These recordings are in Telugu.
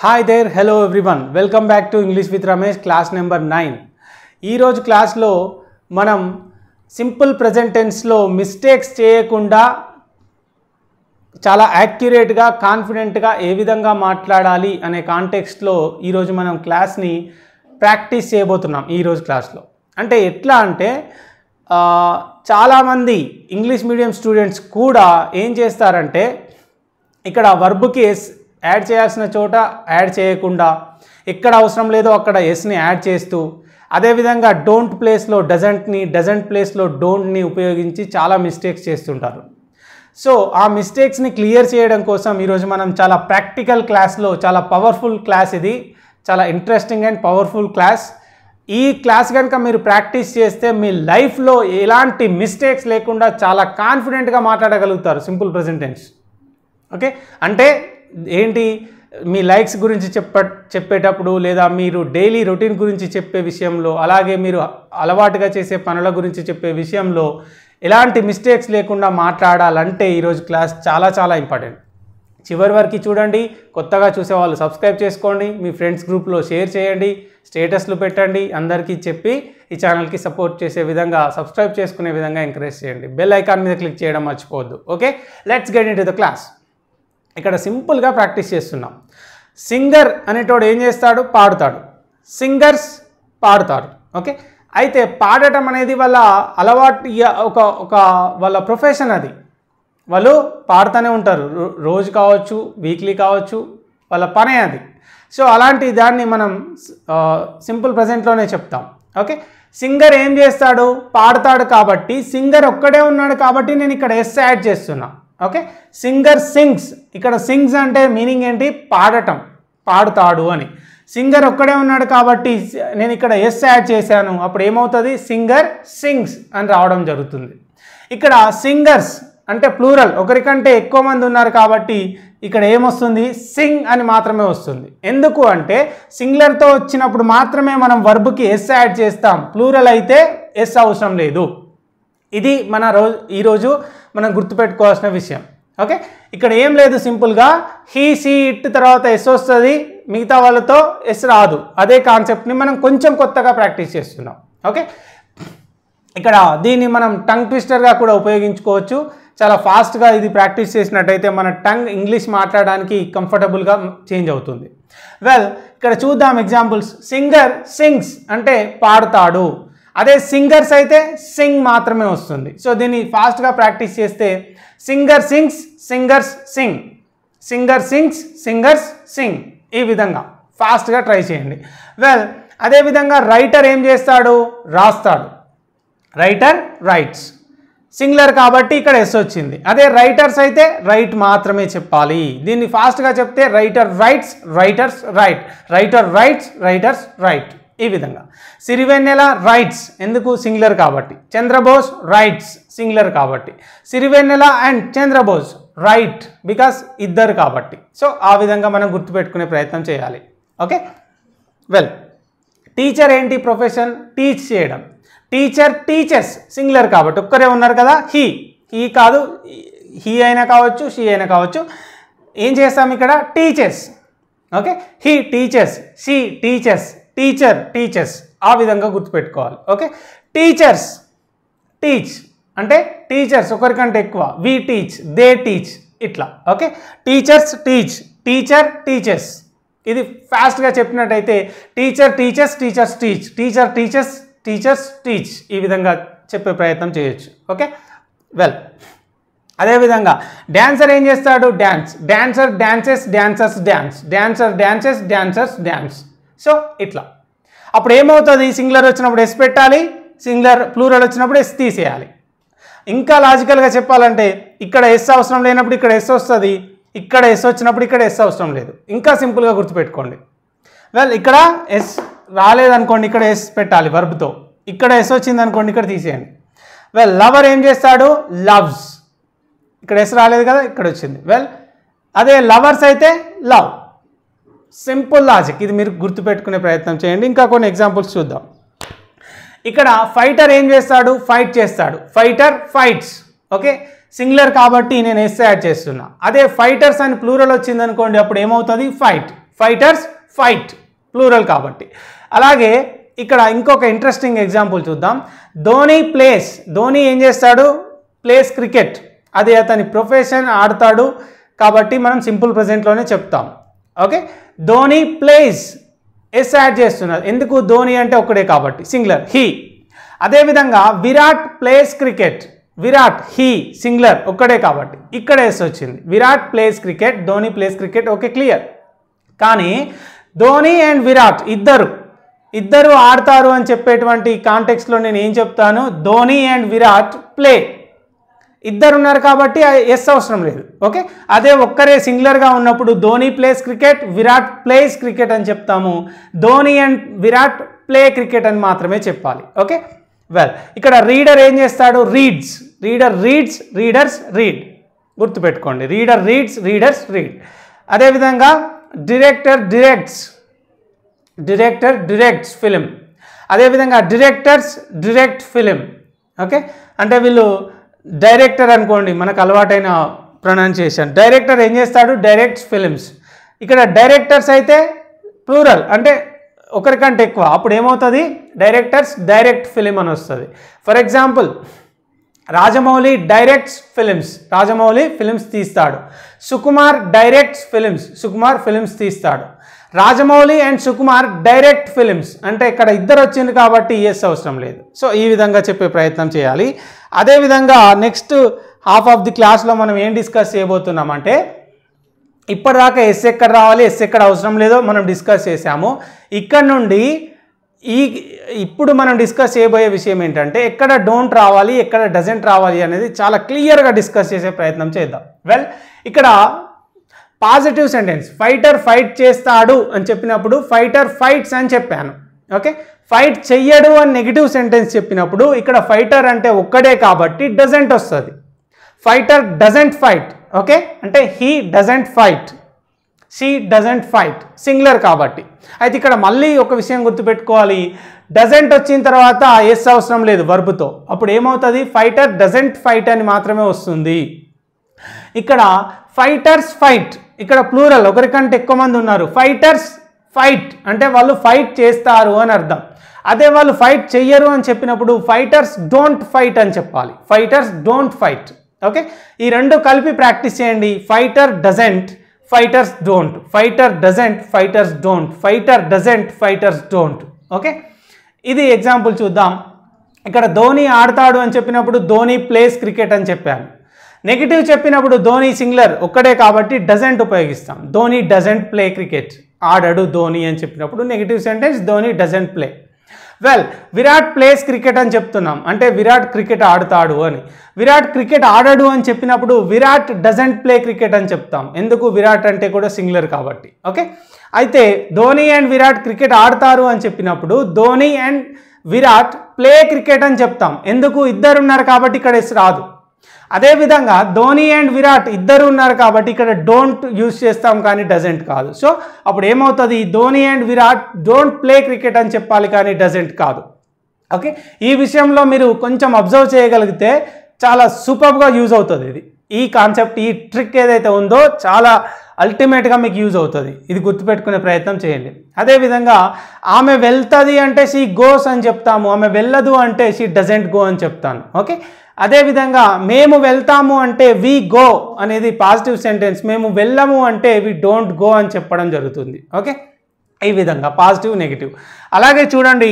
Hi there, hello everyone. Welcome back to English with Ramesh, class number 9. ఈ రోజు క్లాస్లో మనం సింపుల్ ప్రెజెంట్ టెన్స్లో మిస్టేక్స్ చేయకుండా చాలా యాక్యురేట్గా కాన్ఫిడెంట్గా ఏ విధంగా మాట్లాడాలి అనే కాంటెక్స్ట్లో ఈరోజు మనం క్లాస్ని ప్రాక్టీస్ చేయబోతున్నాం. ఈరోజు క్లాస్లో అంటే ఎట్లా అంటే చాలామంది ఇంగ్లీష్ మీడియం స్టూడెంట్స్ కూడా ఏం చేస్తారంటే ఇక్కడ వర్బ్కి ఎస్ యాడ్ చేయాల్సిన చోట యాడ్ చేయకుండా ఎక్కడ అవసరం లేదో అక్కడ ఎస్ని యాడ్ చేస్తూ అదేవిధంగా డోంట్ ప్లేస్లో డజంట్ ప్లేస్లో డోంట్ని ఉపయోగించి చాలా మిస్టేక్స్ చేస్తుంటారు. సో ఆ మిస్టేక్స్ని క్లియర్ చేయడం కోసం ఈరోజు మనం చాలా ప్రాక్టికల్ క్లాస్లో చాలా పవర్ఫుల్ క్లాస్, ఇది చాలా ఇంట్రెస్టింగ్ అండ్ పవర్ఫుల్ క్లాస్. ఈ క్లాస్ కనుక మీరు ప్రాక్టీస్ చేస్తే మీ లైఫ్లో ఎలాంటి మిస్టేక్స్ లేకుండా చాలా కాన్ఫిడెంట్గా మాట్లాడగలుగుతారు సింపుల్ ప్రెజెంట్ టెన్స్. ఓకే, అంటే ఏంటి, మీ లైక్స్ గురించి చెప్పేటప్పుడు లేదా మీరు డైలీ రొటీన్ గురించి చెప్పే విషయంలో, అలాగే మీరు అలవాటుగా చేసే పనుల గురించి చెప్పే విషయంలో ఎలాంటి మిస్టేక్స్ లేకుండా మాట్లాడాలంటే ఈరోజు క్లాస్ చాలా చాలా ఇంపార్టెంట్. చివరి వరకు చూడండి. కొత్తగా చూసేవాళ్ళు సబ్స్క్రైబ్ చేసుకోండి, మీ ఫ్రెండ్స్ గ్రూప్లో షేర్ చేయండి, స్టేటస్లు పెట్టండి, అందరికీ చెప్పి ఈ ఛానల్కి సపోర్ట్ చేసే విధంగా సబ్స్క్రైబ్ చేసుకునే విధంగా ఎంకరేజ్ చేయండి. బెల్ ఐకాన్ మీద క్లిక్ చేయడం మర్చిపోవద్దు. Okay, let's get into the class. ఇక్కడ సింపుల్గా ప్రాక్టీస్ చేస్తున్నాం. సింగర్ అనేటోడు ఏం చేస్తాడు, పాడుతాడు. సింగర్స్ పాడుతారు. ఓకే, అయితే పాడటం అనేది వాళ్ళ అలవాటు, ఒక వాళ్ళ ప్రొఫెషన్, అది వాళ్ళు పాడుతూనే ఉంటారు. రోజు కావచ్చు, వీక్లీ కావచ్చు, వాళ్ళ పనే అది. సో అలాంటి దాన్ని మనం సింపుల్ ప్రజెంట్లోనే చెప్తాం. ఓకే, సింగర్ ఏం చేస్తాడు, పాడతాడు. కాబట్టి సింగర్ ఒక్కడే ఉన్నాడు కాబట్టి నేను ఇక్కడ ఎస్ యాడ్ చేస్తున్నా. Okay, singer sings. ఇక్కడ సింగ్స్ అంటే మీనింగ్ ఏంటి, పాడటం, పాడుతాడు అని. సింగర్ ఒక్కడే ఉన్నాడు కాబట్టి నేను ఇక్కడ ఎస్ యాడ్ చేశాను. అప్పుడు ఏమవుతుంది, సింగర్ సింగ్స్ అని రావడం జరుగుతుంది. ఇక్కడ సింగర్స్ అంటే ప్లూరల్, ఒకరికంటే ఎక్కువ మంది ఉన్నారు కాబట్టి ఇక్కడ ఏమొస్తుంది, సింగ్ అని మాత్రమే వస్తుంది. ఎందుకు అంటే సింగులర్తో వచ్చినప్పుడు మాత్రమే మనం వర్బ్కి ఎస్ యాడ్ చేస్తాం, ప్లూరల్ అయితే ఎస్ అవసరం లేదు. ఇది మన ఈరోజు మనం గుర్తుపెట్టుకోవాల్సిన విషయం. ఓకే, ఇక్కడ ఏం లేదు, సింపుల్గా హీ సీ ఇట్ తర్వాత ఎస్ వస్తుంది, మిగతా వాళ్ళతో ఎస్ రాదు. అదే కాన్సెప్ట్ని మనం కొంచెం కొత్తగా ప్రాక్టీస్ చేస్తున్నాం. ఓకే, ఇక్కడ దీన్ని మనం టంగ్ ట్విస్టర్గా కూడా ఉపయోగించుకోవచ్చు. చాలా ఫాస్ట్గా ఇది ప్రాక్టీస్ చేసినట్టయితే మన టంగ్ ఇంగ్లీష్ మాట్లాడడానికి కంఫర్టబుల్గా చేంజ్ అవుతుంది. వెల్, ఇక్కడ చూద్దాం ఎగ్జాంపుల్స్. సింగర్ సింగ్స్ అంటే పాడుతాడు. అదే సింగర్స్ అయితే సింగ్ మాత్రమే వస్తుంది. సో దీన్ని ఫాస్ట్గా ప్రాక్టీస్ చేస్తే singer sings, singers sing, singer sings, singers sing, ఈ విధంగా ఫాస్ట్గా ట్రై చేయండి. వెల్, అదేవిధంగా రైటర్ ఏం చేస్తాడు, రాస్తాడు. రైటర్ రైట్స్, సింగులర్ కాబట్టి ఇక్కడ ఎస్ వచ్చింది. అదే రైటర్స్ అయితే రైట్ మాత్రమే చెప్పాలి. దీన్ని ఫాస్ట్గా చెప్తే writer rights, writers right, writer rights, writers right, ఈ విధంగా. సిరివెన్నెల రైట్స్, ఎందుకు, సింగులర్ కాబట్టి. చంద్రబోస్ రైట్స్, సింగులర్ కాబట్టి. Sirivennela and Chandrabose write because ఇద్దరు కాబట్టి. సో ఆ విధంగా మనం గుర్తుపెట్టుకునే ప్రయత్నం చేయాలి. ఓకే, వెల్, టీచర్ ఏంటి ప్రొఫెషన్, టీచ్ చేయడం. టీచర్ టీచర్స్, సింగులర్ కాబట్టి ఒక్కరే ఉన్నారు కదా. హీ కాదు, హీ అయినా కావచ్చు, షీ అయినా కావచ్చు. ఏం చేస్తాం ఇక్కడ, teachers. Okay, he teachers, she teachers, teacher teachers, ఆ విధంగా గుర్తుపెట్టుకోవాలి. ఓకే, టీచర్స్ టీచ్ అంటే టీచర్స్ ఒకరికంటే ఎక్కువ. వి టీచ్, దే టీచ్, ఇట్లా. Okay, teachers teach, teacher teachers. ఇది ఫాస్ట్గా చెప్పినట్టయితే teacher teachers, teachers teach, teacher teachers, teachers teach, ఈ విధంగా చెప్పే ప్రయత్నం చేయొచ్చు. ఓకే, వెల్, అదేవిధంగా డ్యాన్సర్ ఏం చేస్తాడు, dance. Dancer dances, dancers dance, dancer dances, dancers dance. So ఇట్లా. అప్పుడు ఏమవుతుంది, సింగులర్ వచ్చినప్పుడు ఎస్ పెట్టాలి, సింగులర్ ప్లూరల్ వచ్చినప్పుడు ఎస్ తీసేయాలి. ఇంకా లాజికల్గా చెప్పాలంటే ఇక్కడ ఎస్ అవసరం లేనప్పుడు ఇక్కడ ఎస్ వస్తుంది, ఇక్కడ ఎస్ వచ్చినప్పుడు ఇక్కడ ఎస్ అవసరం లేదు. ఇంకా సింపుల్గా గుర్తుపెట్టుకోండి. వెల్, ఇక్కడ ఎస్ రాలేదనుకోండి, ఇక్కడ ఎస్ పెట్టాలి వర్బ్తో. ఇక్కడ ఎస్ వచ్చింది అనుకోండి, ఇక్కడ తీసేయండి. వెల్, లవర్ ఏం చేస్తాడు, లవ్స్. ఇక్కడ ఎస్ రాలేదు కదా, ఇక్కడ వచ్చింది. వెల్, అదే లవర్స్ అయితే లవ్. సింపుల్ లాజిక్, ఇది మీరు గుర్తుపెట్టుకునే ప్రయత్నం చేయండి. ఇంకా కొన్ని ఎగ్జాంపుల్స్ చూద్దాం. ఇక్కడ ఫైటర్ ఏం చేస్తాడు, ఫైట్ చేస్తాడు. Fighter fights. ఓకే, సింగులర్ కాబట్టి నేను ఎస్ యాడ్ చేస్తున్నా. అదే ఫైటర్స్ అని ప్లూరల్ వచ్చింది అనుకోండి, అప్పుడు ఏమవుతుంది, ఫైట్. ఫైటర్స్ ఫైట్, ప్లూరల్ కాబట్టి. అలాగే ఇక్కడ ఇంకొక ఇంట్రెస్టింగ్ ఎగ్జాంపుల్ చూద్దాం. ధోని ఏం చేస్తాడు? ప్లేస్ క్రికెట్, అది అతని ప్రొఫెషన్, ఆడతాడు కాబట్టి మనం సింపుల్ ప్రెజెంట్లోనే చెప్తాం. Okay, Dhoni place, S add చేస్తున్నారు. ఎందుకు? ధోని అంటే ఒక్కడే కాబట్టి, సింగులర్, హీ. అదేవిధంగా Virat plays cricket, Virat, he, singular, ఒక్కడే కాబట్టి ఇక్కడ ఎస్ వచ్చింది. Virat plays cricket, Dhoni plays cricket. Okay, clear. కానీ ధోని అండ్ విరాట్ ఇద్దరు ఆడతారు అని చెప్పేటువంటి కాంటెక్స్లో నేను ఏం చెప్తాను? ధోని అండ్ విరాట్ ప్లే, ఇద్దరు ఉన్నారు కాబట్టి ఎస్ అవసరం లేదు. ఓకే, అదే ఒక్కరే సింగులర్గా ఉన్నప్పుడు Dhoni plays cricket, Virat plays cricket అని చెప్తాము. Dhoni and Virat play cricket అని మాత్రమే చెప్పాలి. ఓకే, వెల్, ఇక్కడ రీడర్ ఏం చేస్తాడు? Reads. Reader reads, readers read, గుర్తుపెట్టుకోండి. Reader reads, readers read. అదేవిధంగా డైరెక్టర్ డైరెక్ట్స్ ఫిలిం. అదేవిధంగా డైరెక్టర్స్ డైరెక్ట్ ఫిలిం. ఓకే, అంటే వీళ్ళు డైరెక్టర్ అనుకోండి, మనకు అలవాటైన ప్రొనౌన్సియేషన్. డైరెక్టర్ ఏం చేస్తాడు? Directs films. ఇక్కడ డైరెక్టర్స్ అయితే ప్లూరల్, అంటే ఒకరికంటే ఎక్కువ, అప్పుడు ఏమవుతుంది? డైరెక్టర్స్ డైరెక్ట్ ఫిలిం అని వస్తుంది. For example, Rajamouli directs films, Rajamouli films తీస్తాడు. Sukumar directs films, Sukumar films తీస్తాడు. Rajamouli and Sukumar direct films, అంటే ఇక్కడ ఇద్దరు వచ్చింది కాబట్టి ఎస్ అవసరం లేదు. సో ఈ విధంగా చెప్పే ప్రయత్నం చేయాలి. అదేవిధంగా నెక్స్ట్ హాఫ్ ఆఫ్ ది క్లాస్లో మనం ఏం డిస్కస్ చేయబోతున్నామంటే, ఇప్పటిదాకా ఎస్ ఎక్కడ రావాలి, ఎస్ ఎక్కడ అవసరం లేదో మనం డిస్కస్ చేసాము. ఇక్కడ నుండి ఇప్పుడు మనం డిస్కస్ చేయబోయే విషయం ఏంటంటే, ఎక్కడ డోంట్ రావాలి, ఎక్కడ డజంట్ రావాలి అనేది చాలా క్లియర్గా డిస్కస్ చేసే ప్రయత్నం చేద్దాం. వెల్, ఇక్కడ పాజిటివ్ సెంటెన్స్, ఫైటర్ ఫైట్ చేస్తాడు అని చెప్పినప్పుడు ఫైటర్ ఫైట్స్ అని చెప్పాను. ఓకే, ఫైట్ చెయ్యడు అని నెగిటివ్ సెంటెన్స్ చెప్పినప్పుడు ఇక్కడ ఫైటర్ అంటే ఒక్కడే కాబట్టి డజంట్ వస్తుంది. Fighter doesn't fight. ఓకే, అంటే he doesn't fight, she doesn't fight, singular కాబట్టి. అయితే ఇక్కడ మళ్ళీ ఒక విషయం గుర్తుపెట్టుకోవాలి, డజంట్ వచ్చిన తర్వాత ఎస్ అవసరం లేదు వర్బ్తో. అప్పుడు ఏమవుతుంది? ఫైటర్ డజంట్ ఫైట్ అని మాత్రమే వస్తుంది. ఇక్కడ ఫైటర్స్ ఫైట్, ఇక్కడ ప్లూరల్, ఒకరికంటే ఎక్కువ మంది ఉన్నారు. ఫైటర్స్ ఫైట్ అంటే వాళ్ళు ఫైట్ చేస్తారు అని అర్థం. అదే వాళ్ళు ఫైట్ చెయ్యరు అని చెప్పినప్పుడు ఫైటర్స్ డోంట్ ఫైట్ అని చెప్పాలి. Fighters don't fight. ఓకే, ఈ రెండు కలిపి ప్రాక్టీస్ చేయండి. Fighter doesn't, fighters don't, fighter doesn't, fighters don't, fighter doesn't, fighters don't. Okay, ఇది ఎగ్జాంపుల్ చూద్దాం. ఇక్కడ ధోని ఆడతాడు అని చెప్పినప్పుడు ధోని ప్లేస్ క్రికెట్ అని చెప్పాను. నెగిటివ్ చెప్పినప్పుడు ధోని సింగులర్, ఒక్కడే కాబట్టి డజంట్ ఉపయోగిస్తాం. ధోని డజంట్ ప్లే క్రికెట్, ఆడడు ధోని అని చెప్పినప్పుడు negative sentence Dhoni doesn't play. Well, Virat plays cricket అని చెప్తున్నాం, అంటే విరాట్ క్రికెట్ ఆడతాడు అని. విరాట్ క్రికెట్ ఆడడు అని చెప్పినప్పుడు విరాట్ డజంట్ ప్లే క్రికెట్ అని చెప్తాం. ఎందుకు? విరాట్ అంటే కూడా సింగులర్ కాబట్టి. ఓకే, అయితే ధోని అండ్ విరాట్ క్రికెట్ ఆడతారు అని చెప్పినప్పుడు Dhoni and Virat play cricket అని చెప్తాం. ఎందుకు? ఇద్దరు ఉన్నారు కాబట్టి ఇక్కడ ఎస్ రాదు. అదేవిధంగా ధోని అండ్ విరాట్ ఇద్దరు ఉన్నారు కాబట్టి ఇక్కడ డోంట్ యూజ్ చేస్తాం కానీ డజంట్ కాదు. సో అప్పుడు ఏమవుతుంది? Dhoni and Virat don't play cricket అని చెప్పాలి కానీ డజంట్ కాదు. ఓకే, ఈ విషయంలో మీరు కొంచెం అబ్జర్వ్ చేయగలిగితే చాలా సూపర్గా యూజ్ అవుతుంది. ఈ కాన్సెప్ట్, ఈ ట్రిక్ ఏదైతే ఉందో చాలా అల్టిమేట్గా మీకు యూజ్ అవుతుంది. ఇది గుర్తుపెట్టుకునే ప్రయత్నం చేయండి. అదేవిధంగా ఆమె వెళ్తుంది అంటే షీ గోస్ అని చెప్తాము. ఆమె వెళ్ళదు అంటే షీ డజంట్ గో అని చెప్తాను. ఓకే, అదేవిధంగా మేము వెళ్తాము అంటే వి గో అనేది పాజిటివ్ సెంటెన్స్. మేము వెళ్ళము అంటే వి డోంట్ గో అని చెప్పడం జరుగుతుంది. ఓకే, ఈ విధంగా పాజిటివ్ నెగిటివ్. అలాగే చూడండి,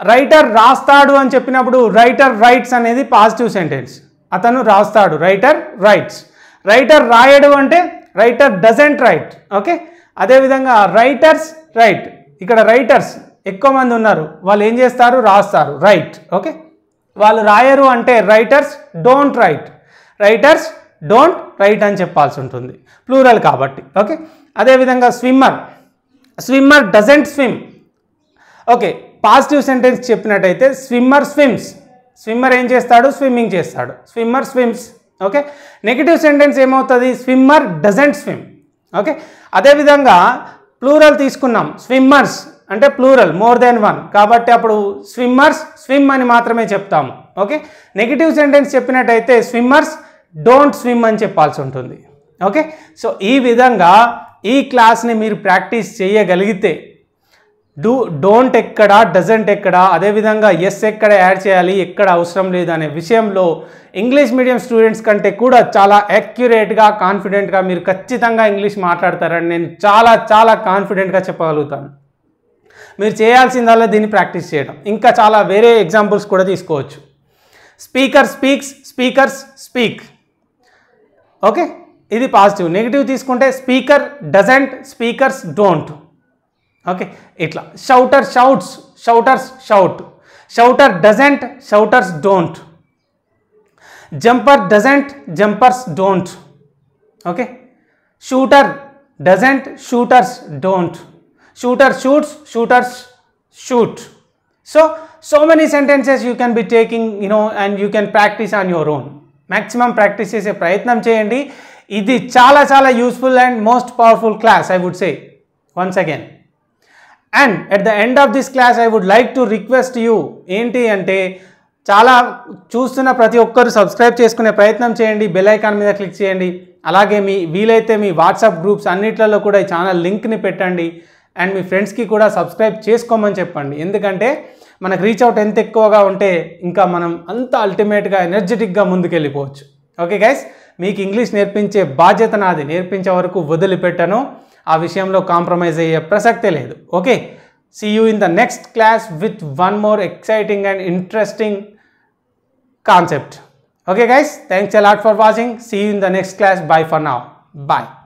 రైటర్ రాస్తాడు అని చెప్పినప్పుడు రైటర్ రైట్స్ అనేది పాజిటివ్ సెంటెన్స్. అతను రాస్తాడు, రైటర్ రైట్స్. రైటర్ రాయడు అంటే రైటర్ డజంట్ రైట్. ఓకే, అదేవిధంగా రైటర్స్ రైట్. ఇక్కడ రైటర్స్ ఎక్కువ మంది ఉన్నారు, వాళ్ళు ఏం చేస్తారు? రాస్తారు, రైట్. ఓకే, వాళ్ళు రాయరు అంటే writers don't write, writers don't write అని చెప్పాల్సి ఉంటుంది, ప్లూరల్ కాబట్టి. ఓకే, అదేవిధంగా swimmer doesn't swim. Okay, positive sentence చెప్పినట్టయితే స్విమ్మర్ స్విమ్స్. స్విమ్మర్ ఏం చేస్తాడు? స్విమ్మింగ్ చేస్తాడు, swimmer swims. Okay, negative sentence ఏమవుతుంది? Swimmer doesn't swim. ఓకే, అదేవిధంగా ప్లూరల్ తీసుకున్నాం, స్విమ్మర్స్ అంటే ప్లూరల్, మోర్ దెన్ వన్ కాబట్టి అప్పుడు స్విమ్మర్స్ స్విమ్ అని మాత్రమే చెప్తాము. ఓకే, నెగిటివ్ సెంటెన్స్ చెప్పినట్టయితే స్విమ్మర్స్ డోంట్ స్విమ్ అని చెప్పాల్సి ఉంటుంది. ఓకే, సో ఈ విధంగా ఈ క్లాస్ని మీరు ప్రాక్టీస్ చేయగలిగితే డోంట్ ఎక్కడ, డజంట్ ఎక్కడ, అదేవిధంగా ఎస్ ఎక్కడ యాడ్ చేయాలి, ఎక్కడ అవసరం లేదు అనే విషయంలో ఇంగ్లీష్ మీడియం స్టూడెంట్స్ కంటే కూడా చాలా యాక్యురేట్గా, కాన్ఫిడెంట్గా మీరు ఖచ్చితంగా ఇంగ్లీష్ మాట్లాడతారని నేను చాలా కాన్ఫిడెంట్గా చెప్పగలుగుతాను. మీరు చేయాల్సిందల్లా దీన్ని ప్రాక్టీస్ చేయడం. ఇంకా చాలా వేరే ఎగ్జాంపుల్స్ కూడా తీసుకోవచ్చు. Speaker speaks, speakers speak. Okay, ఇది పాజిటివ్. నెగిటివ్ తీసుకుంటే speaker doesn't, speakers don't. Okay, ఇట్లా. Shouter shouts, shouters shout. Shouter doesn't, shouters don't. Jumper doesn't, jumpers don't. Okay, shooter doesn't, shooters don't. Shooter shoots, shooters shoot. So many sentences you can be taking, and you can practice on your own. Maximum practice చేసే ప్రయత్నం చేయండి. ఇది చాలా useful and most powerful class, I would say once again. And at the end of this class I would like to request you, ఏంటి అంటే చాలా చూస్తున్న ప్రతి ఒక్కరు సబ్స్క్రైబ్ చేసుకునే ప్రయత్నం చేయండి. బెల్ ఐకాన్ మీద క్లిక్ చేయండి. అలాగే వీలైతే మీ వాట్సాప్ గ్రూప్స్ అన్నిట్లలో కూడా ఈ ఛానల్ లింక్ని పెట్టండి. అండ్ మీ ఫ్రెండ్స్కి కూడా సబ్స్క్రైబ్ చేసుకోమని చెప్పండి. ఎందుకంటే మనకు రీచ్ అవుట్ ఎంత ఎక్కువగా ఉంటే ఇంకా మనం అంత అల్టిమేట్గా ఎనర్జెటిక్గా ముందుకెళ్ళిపోవచ్చు. ఓకే గైస్, మీకు ఇంగ్లీష్ నేర్పించే బాధ్యత నాది. నేర్పించే వరకు వదిలిపెట్టను. ఆ విషయంలో కాంప్రమైజ్ అయ్యే ప్రసక్తే లేదు. Okay, see you in the next class with one more exciting and interesting concept. Okay guys, thanks a lot for watching. See you in the next class. Bye for now. Bye.